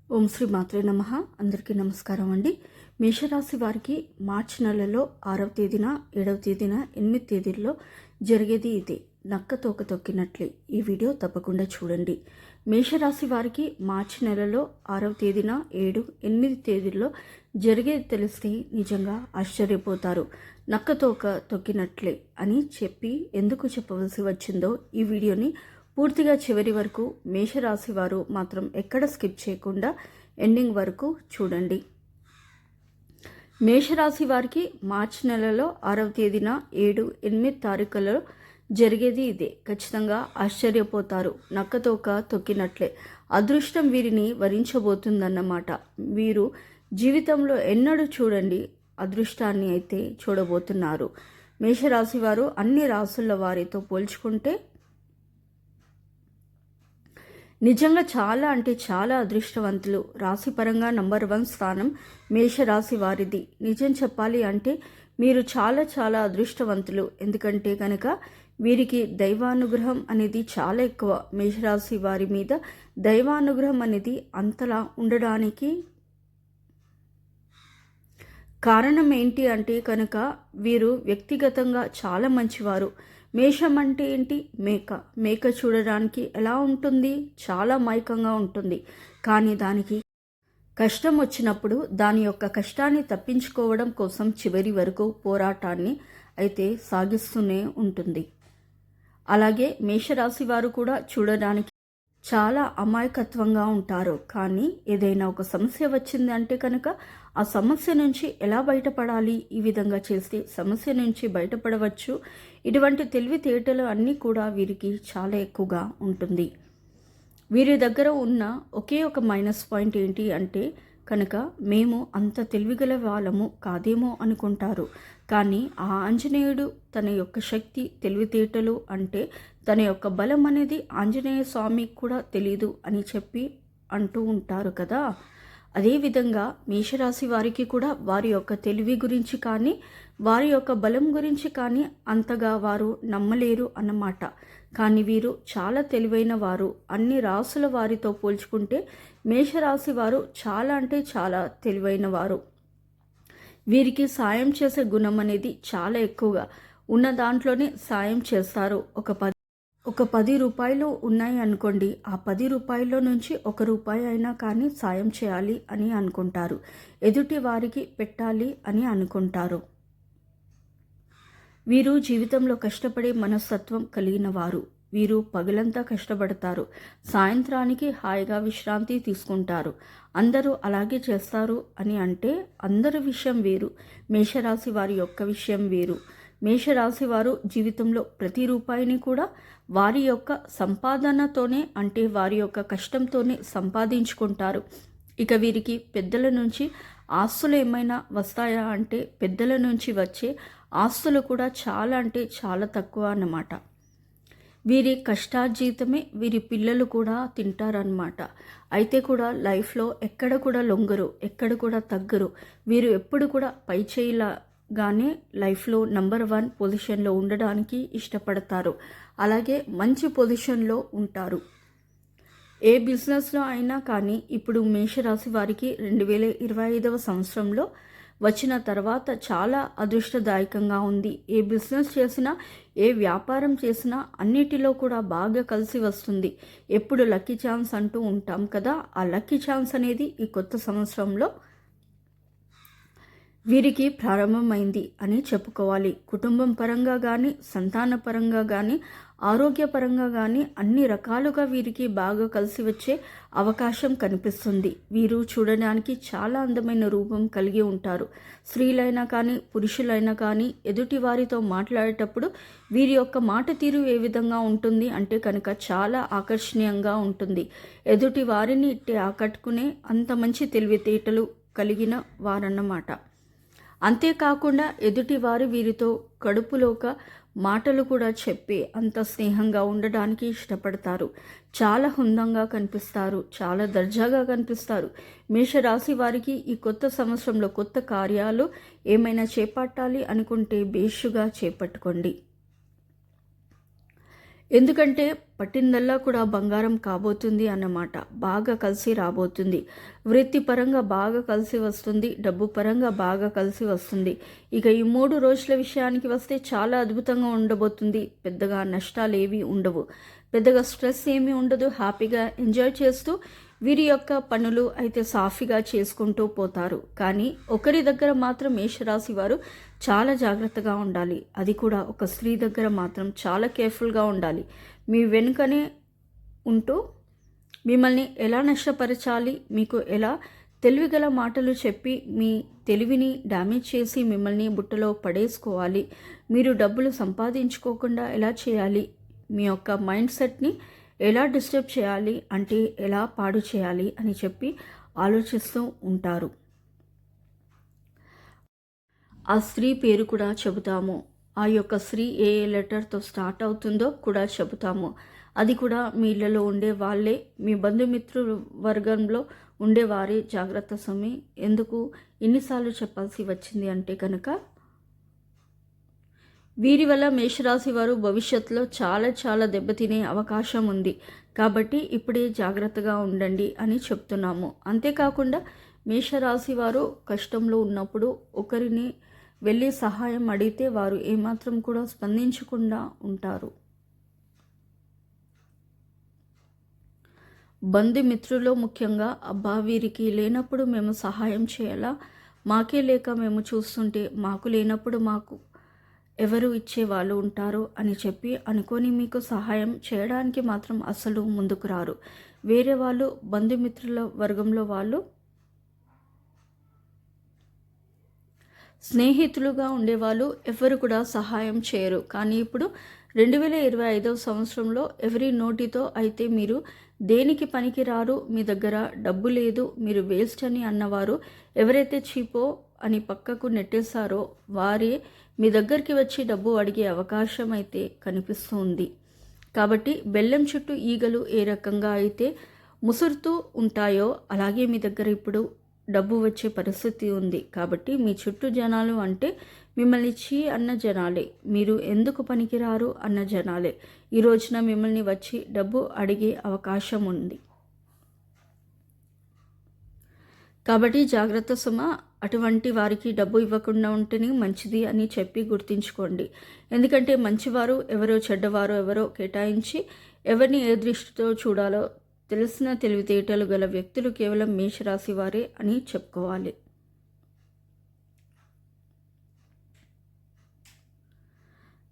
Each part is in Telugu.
ఓం శ్రీ మాత్రే నమః. అందరికీ నమస్కారం అండి. మేషరాశి వారికి మార్చి నెలలో 6వ తేదీన 7వ తేదీన 8 తేదీల్లో జరిగేది ఇదే. నక్క తోక తొక్కినట్లే. ఈ వీడియో తప్పకుండా చూడండి. మేషరాశి వారికి మార్చి నెలలో 6వ తేదీన 7, 8 తేదీల్లో జరిగేది తెలిస్తే నిజంగా ఆశ్చర్యపోతారు. నక్క తోక తొక్కినట్లే అని చెప్పి ఎందుకు చెప్పవలసి వచ్చిందో ఈ వీడియోని పూర్తిగా చివరి వరకు మేషరాశి వారు మాత్రం ఎక్కడ స్కిప్ చేయకుండా ఎండింగ్ వరకు చూడండి. మేషరాశి వారికి మార్చి నెలలో 6వ తేదీన 7, 8 తారీఖులలో జరిగేది ఇదే. ఖచ్చితంగా ఆశ్చర్యపోతారు. నక్కతోక తొక్కినట్లే అదృష్టం వీరిని వరించబోతుందన్నమాట. వీరు జీవితంలో ఎన్నడూ చూడండి అదృష్టాన్ని అయితే చూడబోతున్నారు. మేషరాశి వారు అన్ని రాసుల వారితో పోల్చుకుంటే నిజంగా చాలా అంటే చాలా అదృష్టవంతులు. రాశిపరంగా నంబర్ 1 స్థానం మేషరాశి వారిది. నిజం చెప్పాలి అంటే మీరు చాలా చాలా అదృష్టవంతులు. ఎందుకంటే కనుక వీరికి దైవానుగ్రహం అనేది చాలా ఎక్కువ. మేషరాశి వారి మీద దైవానుగ్రహం అనేది అంతలా ఉండడానికి కారణం ఏంటి అంటే కనుక వీరు వ్యక్తిగతంగా చాలా మంచివారు. మేషం అంటే ఏంటి? మేక చూడడానికి ఎలా ఉంటుంది? చాలా మైకంగా ఉంటుంది. కానీ దానికి కష్టం వచ్చినప్పుడు దాని యొక్క కష్టాన్ని తప్పించుకోవడం కోసం చివరి వరకు పోరాటాన్ని అయితే సాగిస్తూనే ఉంటుంది. అలాగే మేషరాశి వారు కూడా చూడడానికి చాలా అమాయకత్వంగా ఉంటారు. కానీ ఏదైనా ఒక సమస్య వచ్చింది అంటే కనుక ఆ సమస్య నుంచి ఎలా బయటపడాలి, ఈ విధంగా చేస్తే సమస్య నుంచి బయటపడవచ్చు. ఇటువంటి తెలివితేటలు అన్నీ కూడా వీరికి చాలా ఎక్కువగా ఉంటుంది. వీరి దగ్గర ఉన్న ఒకే ఒక మైనస్ పాయింట్ ఏంటి అంటే కనుక మేము అంత తెలివిగల వాళ్ళము కాదేమో అనుకుంటారు. కానీ ఆ ఆంజనేయుడు తన యొక్క శక్తి, తెలివితేటలు అంటే తన యొక్క బలం అనేది ఆంజనేయ స్వామికి కూడా తెలీదు అని చెప్పి అంటూ ఉంటారు కదా. అదేవిధంగా మేషరాశి వారికి కూడా వారి యొక్క తెలివి గురించి కానీ వారి యొక్క బలం గురించి కానీ అంతగా వారు నమ్మలేరు అన్నమాట. కానీ వీరు చాలా తెలివైన వారు. అన్ని రాసుల వారితో పోల్చుకుంటే మేషరాశి వారు చాలా అంటే చాలా తెలివైన వారు. వీరికి సాయం చేసే గుణం అనేది చాలా ఎక్కువగా ఉన్న దాంట్లోనే సాయం చేస్తారు. ఒక 10 రూపాయలు ఉన్నాయి అనుకోండి, ఆ 10 రూపాయల్లో నుంచి 1 రూపాయి అయినా కానీ సాయం చేయాలి అని అనుకుంటారు. ఎదుటి వారికి పెట్టాలి అని అనుకుంటారు. వీరు జీవితంలో కష్టపడే మనస్తత్వం కలిగిన వారు. వీరు పగలంతా కష్టపడతారు, సాయంత్రానికి హాయిగా విశ్రాంతి తీసుకుంటారు. అందరూ అలాగే చేస్తారు అని అంటే అందరి విషయం వేరు. మేషరాశి వారి యొక్క విషయం వేరు. మేషరాశి వారు జీవితంలో ప్రతి రూపాయిని కూడా వారి యొక్క సంపాదనతోనే అంటే వారి యొక్క కష్టంతోనే సంపాదించుకుంటారు. ఇక వీరికి పెద్దల నుంచి ఆస్తులు ఏమైనా వస్తాయా అంటే పెద్దల నుంచి వచ్చే ఆస్తులు కూడా చాలా అంటే చాలా తక్కువ అన్నమాట. వీరి కష్టార్జితమే వీరి పిల్లలు కూడా తింటారన్నమాట. అయితే కూడా లైఫ్లో ఎక్కడ కూడా లొంగరు, ఎక్కడ కూడా తగ్గరు. వీరు ఎప్పుడు కూడా పై చేయిలాగానే లైఫ్లో నంబర్ 1 పొజిషన్లో ఉండడానికి ఇష్టపడతారు. అలాగే మంచి పొజిషన్లో ఉంటారు. ఏ బిజినెస్లో అయినా కానీ ఇప్పుడు మేషరాశి వారికి 2025వ సంవత్సరంలో వచ్చిన తర్వాత చాలా అదృష్టదాయకంగా ఉంది. ఏ బిజినెస్ చేసినా, ఏ వ్యాపారం చేసినా అన్నిటిలో కూడా బాగా కలిసి వస్తుంది. ఎప్పుడు లక్కీ ఛాన్స్ అంటూ ఉంటాం కదా, ఆ లక్కీ ఛాన్స్ అనేది ఈ కొత్త సంవత్సరంలో వీరికి ప్రారంభమైంది అని చెప్పుకోవాలి. కుటుంబం పరంగా కానీ, సంతాన పరంగా కానీ, ఆరోగ్యపరంగా కానీ అన్ని రకాలుగా వీరికి బాగా కలిసి వచ్చే అవకాశం కనిపిస్తుంది. వీరు చూడడానికి చాలా అందమైన రూపం కలిగి ఉంటారు. స్త్రీలైనా కానీ పురుషులైనా కానీ ఎదుటి వారితో మాట్లాడేటప్పుడు వీరి యొక్క మాట తీరు ఏ విధంగా ఉంటుంది అంటే కనుక చాలా ఆకర్షణీయంగా ఉంటుంది. ఎదుటి వారిని ఇట్టే ఆకట్టుకునే అంత మంచి తెలివితేటలు కలిగిన వారన్నమాట. అంతేకాకుండా ఎదుటి వారు వీరితో కడుపులోక మాటలు కూడా చెప్పి అంత స్నేహంగా ఉండడానికి ఇష్టపడతారు. చాలా హుందంగా కనిపిస్తారు, చాలా దర్జాగా కనిపిస్తారు. మేషరాశి వారికి ఈ కొత్త సంవత్సరంలో కొత్త కార్యాలు ఏమైనా చేపట్టాలి అనుకుంటే బేషుగా చేపట్టుకోండి. ఎందుకంటే పట్టిందల్లా కూడా బంగారం కాబోతుంది అన్నమాట. బాగా కలిసి రాబోతుంది. వృత్తిపరంగా బాగా కలిసి వస్తుంది. డబ్బు పరంగా బాగా కలిసి వస్తుంది. ఇక ఈ 3 రోజుల విషయానికి వస్తే చాలా అద్భుతంగా ఉండబోతుంది. పెద్దగా నష్టాలు ఏవి ఉండవు. పెద్దగా స్ట్రెస్ ఏమీ ఉండదు. హ్యాపీగా ఎంజాయ్ చేస్తూ వీరి యొక్క పనులు అయితే సాఫీగా చేసుకుంటూ పోతారు. కానీ ఒకరి దగ్గర మాత్రం మేషరాశి వారు చాలా జాగ్రత్తగా ఉండాలి. అది కూడా ఒక స్త్రీ దగ్గర మాత్రం చాలా కేర్ఫుల్గా ఉండాలి. మీ వెనుకనే ఉంటూ మిమ్మల్ని ఎలా నష్టపరచాలి, మీకు ఎలా తెలివిగల మాటలు చెప్పి మీ తెలివిని డ్యామేజ్ చేసి మిమ్మల్ని బుట్టలో పడేసుకోవాలి, మీరు డబ్బులు సంపాదించుకోకుండా ఎలా చేయాలి, మీ యొక్క మైండ్ సెట్ని ఎలా డిస్టర్బ్ చేయాలి, అంటే ఎలా పాడు చేయాలి అని చెప్పి ఆలోచిస్తూ ఉంటారు. ఆ స్త్రీ పేరు కూడా చెబుతాము. ఆ యొక్క స్త్రీ ఏ లెటర్తో స్టార్ట్ అవుతుందో కూడా చెబుతాము. అది కూడా మీ ఇళ్ళలో ఉండే వాళ్ళే, మీ బంధుమిత్రు వర్గంలో ఉండేవారే. జాగ్రత్త స్వామి. ఎందుకు ఎన్నిసార్లు చెప్పాల్సి వచ్చింది అంటే కనుక, వీరి వల్ల మేషరాశి వారు భవిష్యత్తులో చాలా దెబ్బతినే అవకాశం ఉంది. కాబట్టి ఇప్పుడే జాగ్రత్తగా ఉండండి అని చెప్తున్నాము. అంతేకాకుండా మేషరాశి వారు కష్టంలో ఉన్నప్పుడు ఒకరిని వెళ్ళి సహాయం అడిగితే వారు ఏమాత్రం కూడా స్పందించకుండా ఉంటారు. బంధుమిత్రుల్లో ముఖ్యంగా అబ్బా వీరికి లేనప్పుడు మేము సహాయం చేయాలా, మాకే లేక మేము చూస్తుంటే మాకు లేనప్పుడు మాకు ఎవరు ఇచ్చేవాళ్ళు ఉంటారు అని చెప్పి అనుకొని మీకు సహాయం చేయడానికి మాత్రం అసలు ముందుకు రారు. వేరే వాళ్ళు బంధుమిత్రుల వర్గంలో వాళ్ళు స్నేహితులుగా ఉండేవాళ్ళు ఎవరు కూడా సహాయం చేయరు. కానీ ఇప్పుడు 2025వ సంవత్సరంలో ఎవరి నోటితో అయితే మీరు దేనికి పనికి రారు, మీ దగ్గర డబ్బు లేదు, మీరు వేస్ట్ అని అన్నవారు ఎవరైతే చీపో అని పక్కకు నెట్టేశారో వారే మీ దగ్గరికి వచ్చి డబ్బు అడిగే అవకాశం అయితే కనిపిస్తుంది. కాబట్టి బెల్లం చుట్టూ ఈగలు ఏ రకంగా అయితే ముసురుతూ ఉంటాయో అలాగే మీ దగ్గర ఇప్పుడు డబ్బు వచ్చే పరిస్థితి ఉంది. కాబట్టి మీ చుట్టూ జనాలు అంటే మిమ్మల్ని చీ అన్న జనాలే, మీరు ఎందుకు పనికిరారు అన్న జనాలే ఈ రోజున మిమ్మల్ని వచ్చి డబ్బు అడిగే అవకాశం ఉంది. కాబట్టి జాగ్రత్త సుమ. అటువంటి వారికి డబ్బు ఇవ్వకుండా ఉంటేనే మంచిది అని చెప్పి గుర్తుంచుకోండి. ఎందుకంటే మంచివారు ఎవరో చెడ్డవారు ఎవరో కేటాయించి ఎవరిని ఏ దృష్టితో చూడాలో తెలిసిన తెలివితేటలు గల వ్యక్తులు కేవలం మేషరాశి వారే అని చెప్పుకోవాలి.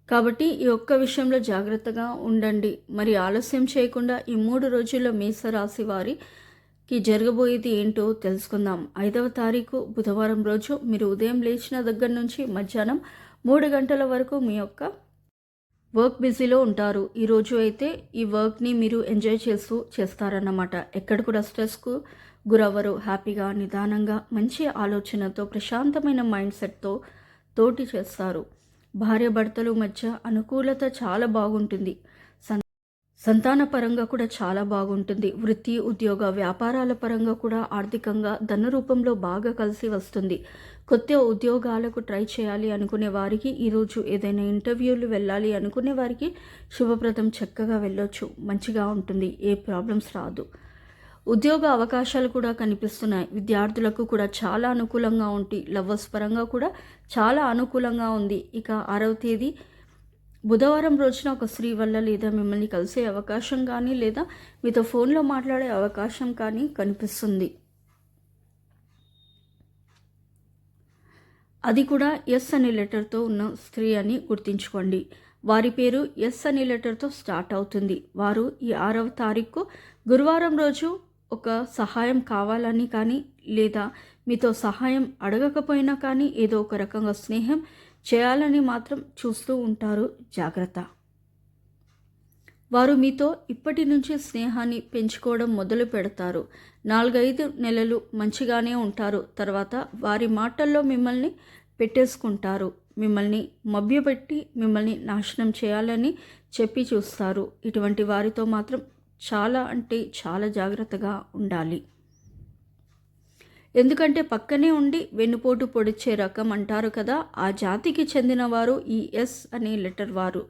కాబట్టి ఈ ఒక్క విషయంలో జాగ్రత్తగా ఉండండి. మరి ఆలస్యం చేయకుండా ఈ 3 రోజుల్లో మేషరాశి వారికి జరగబోయేది ఏంటో తెలుసుకుందాం. 5వ తారీఖు బుధవారం రోజు మీరు ఉదయం లేచిన దగ్గర నుంచి మధ్యాహ్నం 3 గంటల వరకు మీ యొక్క వర్క్ బిజీలో ఉంటారు. ఈరోజు అయితే ఈ వర్క్ని మీరు ఎంజాయ్ చేస్తారన్నమాట. ఎక్కడ కూడా స్ట్రెస్కు గురవ్వరు. హ్యాపీగా నిదానంగా మంచి ఆలోచనతో ప్రశాంతమైన మైండ్ సెట్తో తోటి చేస్తారు. భార్యాభర్తల మధ్య అనుకూలత చాలా బాగుంటుంది. సంతాన పరంగా కూడా చాలా బాగుంటుంది. వృత్తి ఉద్యోగ వ్యాపారాల పరంగా కూడా ఆర్థికంగా ధన రూపంలో బాగా కలిసి వస్తుంది. కొత్త ఉద్యోగాలకు ట్రై చేయాలి అనుకునే వారికి ఈరోజు ఏదైనా ఇంటర్వ్యూలు వెళ్ళాలి అనుకునే వారికి శుభప్రదం, చక్కగా వెళ్ళొచ్చు. మంచిగా ఉంటుంది, ఏ ప్రాబ్లమ్స్ రాదు. ఉద్యోగ అవకాశాలు కూడా కనిపిస్తున్నాయి. విద్యార్థులకు కూడా చాలా అనుకూలంగా ఉంటాయి. లవర్స్ పరంగా కూడా చాలా అనుకూలంగా ఉంది. ఇక 6వ తేదీ బుధవారం రోజున ఒక స్త్రీ వల్ల లేదా మిమ్మల్ని కలిసే అవకాశం కానీ లేదా మీతో ఫోన్లో మాట్లాడే అవకాశం కానీ కనిపిస్తుంది. అది కూడా ఎస్ అనే లెటర్తో ఉన్న స్త్రీ అని గుర్తుంచుకోండి. వారి పేరు ఎస్ అనే లెటర్తో స్టార్ట్ అవుతుంది. వారు ఈ 6వ తారీఖు గురువారం రోజు ఒక సహాయం కావాలని కానీ లేదా మీతో సహాయం అడగకపోయినా కానీ ఏదో ఒక రకంగా స్నేహం చేయాలని మాత్రం చూస్తూ ఉంటారు. జాగ్రత్త. వారు మీతో ఇప్పటి నుంచి స్నేహాన్ని పెంచుకోవడం మొదలు పెడతారు. 4-5 నెలలు మంచిగానే ఉంటారు. తర్వాత వారి మాటల్లో మిమ్మల్ని పెట్టేసుకుంటారు. మిమ్మల్ని మభ్యపెట్టి మిమ్మల్ని నాశనం చేయాలని చెప్పి చూస్తారు. ఇటువంటి వారితో మాత్రం చాలా అంటే చాలా జాగ్రత్తగా ఉండాలి. ఎందుకంటే పక్కనే ఉండి వెన్నుపోటు పొడిచే రకం అంటారు కదా, ఆ జాతికి చెందిన వారు ఈ ఎస్ అనే లెటర్ వారు.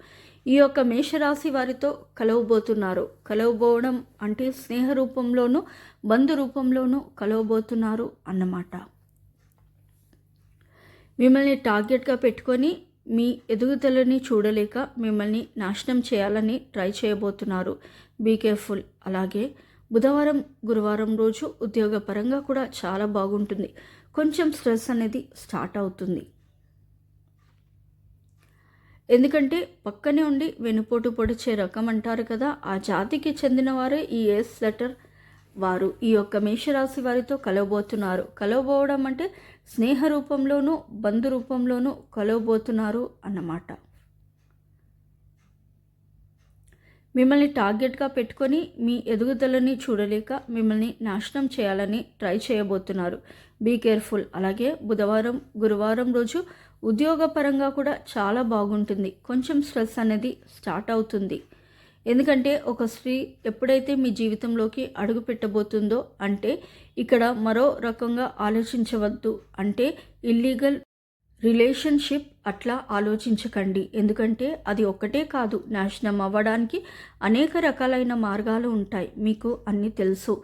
ఈ యొక్క మేషరాశి వారితో కలవబోతున్నారు. కలవబోవడం అంటే స్నేహ రూపంలోనూ బంధు రూపంలోనూ కలవబోతున్నారు అన్నమాట. మిమ్మల్ని టార్గెట్గా పెట్టుకొని మీ ఎదుగుదలని చూడలేక మిమ్మల్ని నాశనం చేయాలని ట్రై చేయబోతున్నారు. Be careful. అలాగే బుధవారం గురువారం రోజు ఉద్యోగపరంగా కూడా చాలా బాగుంటుంది. కొంచెం స్ట్రెస్ అనేది స్టార్ట్ అవుతుంది. ఎందుకంటే పక్కనే ఉండి వెనుపోటు పొడిచే రకం అంటారు కదా, ఆ జాతికి చెందిన వారే ఈ ఎస్ లెటర్ వారు ఈ యొక్క మేషరాశి వారితో కలవబోతున్నారు. కలవబోవడం అంటే స్నేహ రూపంలోనూ బంధు రూపంలోనూ కలవబోతున్నారు అన్నమాట. మిమ్మల్ని టార్గెట్గా పెట్టుకొని మీ ఎదుగుదలని చూడలేక మిమ్మల్ని నాశనం చేయాలని ట్రై చేయబోతున్నారు. Be careful. అలాగే బుధవారం గురువారం రోజు ఉద్యోగపరంగా కూడా చాలా బాగుంటుంది. కొంచెం స్ట్రెస్ అనేది స్టార్ట్ అవుతుంది. ఎందుకంటే ఒక స్త్రీ ఎప్పుడైతే మీ జీవితంలోకి అడుగు పెట్టబోతుందో అంటే ఇక్కడ మరో రకంగా ఆలోచించవద్దు. అంటే ఇల్లీగల్ రిలేషన్షిప్ అట్లా ఆలోచించకండి. ఎందుకంటే అది ఒక్కటే కాదు, నాశనం అవ్వడానికి అనేక రకాలైన మార్గాలు ఉంటాయి. మీకు అన్నీ తెలుసు.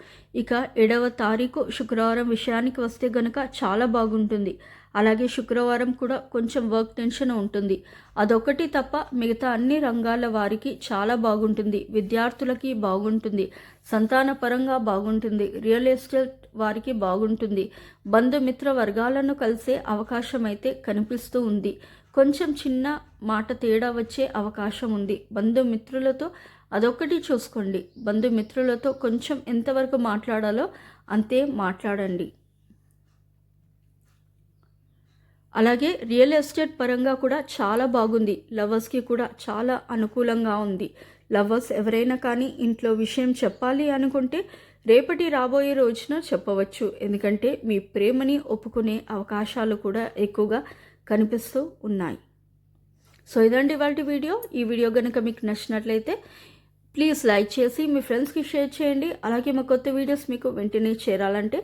ఇక 7వ తారీఖు శుక్రవారం విషయానికి వస్తే గనక చాలా బాగుంటుంది. అలాగే శుక్రవారం కూడా కొంచెం వర్క్ టెన్షన్ ఉంటుంది. అదొకటి తప్ప మిగతా అన్ని రంగాల వారికి చాలా బాగుంటుంది. విద్యార్థులకి బాగుంటుంది. సంతానపరంగా బాగుంటుంది. రియల్ ఎస్టేట్ వారికి బాగుంటుంది. బంధుమిత్ర వర్గాలను కలిసే అవకాశం అయితే కనిపిస్తూ ఉంది. కొంచెం చిన్న మాట తేడా వచ్చే అవకాశం ఉంది. బంధుమిత్రులతో అదొకటి చూసుకోండి. బంధుమిత్రులతో కొంచెం ఎంతవరకు మాట్లాడాలో అంతే మాట్లాడండి. అలాగే రియల్ ఎస్టేట్ పరంగా కూడా చాలా బాగుంది. లవర్స్కి కూడా చాలా అనుకూలంగా ఉంది. లవర్స్ ఎవరైనా కానీ ఇంట్లో విషయం చెప్పాలి అనుకుంటే రేపటి రాబోయే రోజున చెప్పవచ్చు. ఎందుకంటే మీ ప్రేమని ఒప్పుకునే అవకాశాలు కూడా ఎక్కువగా కనిపిస్తూ ఉన్నాయి. సో ఇదండి ఇవాల్టి వీడియో. ఈ వీడియో కనుక మీకు నచ్చినట్లయితే ప్లీజ్ లైక్ చేసి మీ ఫ్రెండ్స్కి షేర్ చేయండి. అలాగే మా కొత్త వీడియోస్ మీకు వెంటనే చేరాలంటే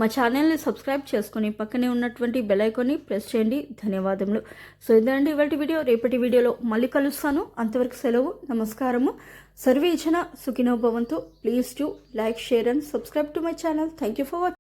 మా ఛానల్ని సబ్స్క్రైబ్ చేసుకొని పక్కనే ఉన్నటువంటి బెల్ ఐకాన్ని ప్రెస్ చేయండి. ధన్యవాదములు. సో ఇదండి ఇవాల్టి వీడియో. రేపటి వీడియోలో మళ్ళీ కలుస్తాను. అంతవరకు సెలవు. నమస్కారము. సర్వే జన సుఖినో భవంతు. Please to like, share and subscribe to my channel. Thank you for watching.